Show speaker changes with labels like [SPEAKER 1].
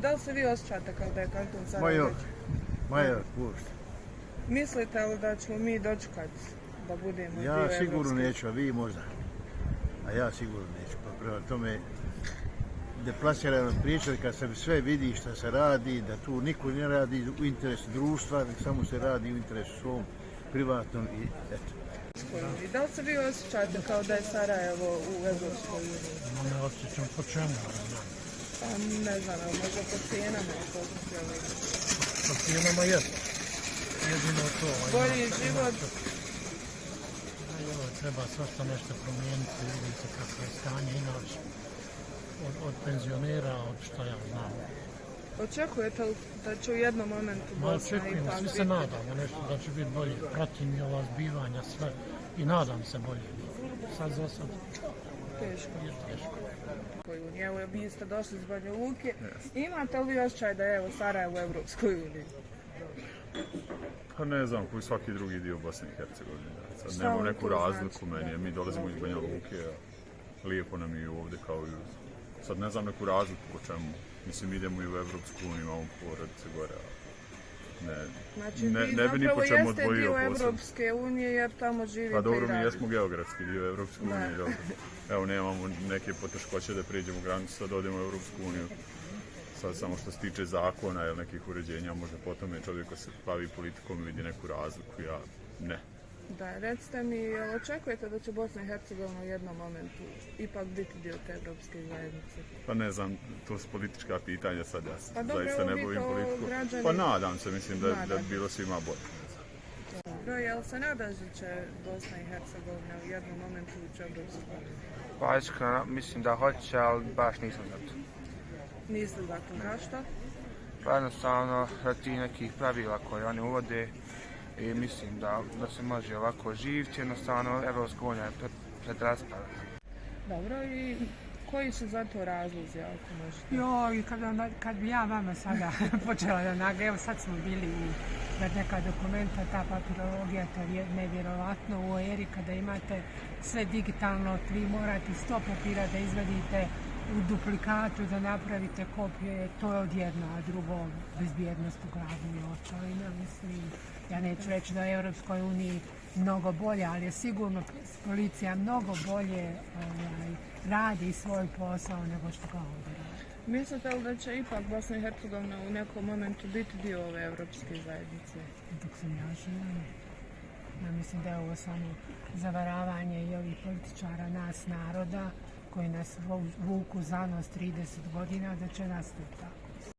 [SPEAKER 1] Da li se vi osjećate kao da je kanton Sarajevo veći?
[SPEAKER 2] Major, uopšte.
[SPEAKER 1] Mislite li da ćemo mi dočekati da budemo dio
[SPEAKER 2] Ja
[SPEAKER 1] Evropske?
[SPEAKER 2] sigurno neću, a vi možda. A ja sigurno neću. Pa prema tome, deplasirano pričati kad se sve vidi što se radi, da tu niko ne radi u interesu društva, nek samo se radi u interesu svom privatnom i eto.
[SPEAKER 1] I da li se vi osjećate kao da je Sarajevo u Evropskoj uniji?
[SPEAKER 3] Ne osjećam po čemu.
[SPEAKER 1] Pa ne znam, možda po cijenama je to htjeli.
[SPEAKER 3] Po cijenama jest. Jedino to.
[SPEAKER 1] Bolji život.
[SPEAKER 3] Treba svašta nešto promijeniti, vidite kako je stanje inače. Od penzionera, od što ja znam.
[SPEAKER 1] Očekujete li da će u jednom momentu Bosna ipak biti?
[SPEAKER 3] Svi se nadamo nešto da će biti bolje. Pratim i ova zbivanja sve i nadam se bolje. Sad za sad.
[SPEAKER 1] Teško.
[SPEAKER 3] Je teško.
[SPEAKER 1] Evo, vi ste došli iz Banja Luke. Imate li osjećaj da je evo Sarajevo u Evropskoj uniji?
[SPEAKER 4] Pa ne znam, koji svaki drugi dio Bosne i Hercegovine. Sad nemam neku razliku meni, mi dolazimo iz Banja Luke, a lijepo nam je ovdje kao i sad ne znam neku razliku po čemu. Mislim, idemo i u Evropsku uniju, imamo porodice gore,
[SPEAKER 1] Znači,
[SPEAKER 4] ne bi ni po čemu odvojio
[SPEAKER 1] jeste dio
[SPEAKER 4] posebno.
[SPEAKER 1] Evropske unije jer tamo živite
[SPEAKER 4] Pa dobro,
[SPEAKER 1] i
[SPEAKER 4] mi
[SPEAKER 1] radite.
[SPEAKER 4] jesmo geografski dio Evropske unije, dobro. Evo, nemamo neke poteškoće da prijeđemo granicu, sad odemo u Evropsku uniju. Sad samo što se tiče zakona ili nekih uređenja, možda potom je čovjek ko se bavi politikom i vidi neku razliku, ja ne.
[SPEAKER 1] Da, recite mi, jel očekujete da će Bosna i Hercegovina u jednom momentu ipak biti dio te evropske zajednice?
[SPEAKER 4] Pa ne znam, to su politička pitanja, sad ja se
[SPEAKER 1] Pa dobro,
[SPEAKER 4] zaista ne
[SPEAKER 1] vi
[SPEAKER 4] bavim
[SPEAKER 1] kao
[SPEAKER 4] politikom.
[SPEAKER 1] građani-
[SPEAKER 4] Pa nadam se, mislim da bi bilo svima bolje.
[SPEAKER 1] Dobro, jel se nadaš da će Bosna i Hercegovina u jednom momentu ući u Evropsku uniju?
[SPEAKER 5] Pa iskreno mislim da hoće, ali baš nisam za to.
[SPEAKER 1] Niste za to, zašto?
[SPEAKER 5] Pa jednostavno radi nekih pravila koje oni uvode i mislim da se može ovako živjeti, jednostavno Evropska unija je pred raspravom.
[SPEAKER 1] Dobro, i koji su za to razlozi, ako možete?
[SPEAKER 6] Joj, kad bi ja vama sada počela da naga, evo sad smo bili u neka dokumenta, ta papirologija, to je nevjerovatno u eri kada imate sve digitalno, vi morate 100 papira da izvadite u duplikatu, da napravite kopije, to je odjedno, a drugo bezbjednost u glavu i očevina, mislim. Ja neću reći da je u Europskoj uniji mnogo bolje, ali je sigurno policija mnogo bolje radi svoj posao nego što ga ovdje radi.
[SPEAKER 1] Mislite li da će ipak Bosna i Hercegovina u nekom momentu biti dio ove evropske zajednice?
[SPEAKER 6] Dok sam ja živim. Ja mislim da je ovo samo zavaravanje i ovih političara, nas naroda, koji nas vuku za nos 30 godina, da će nastaviti tako.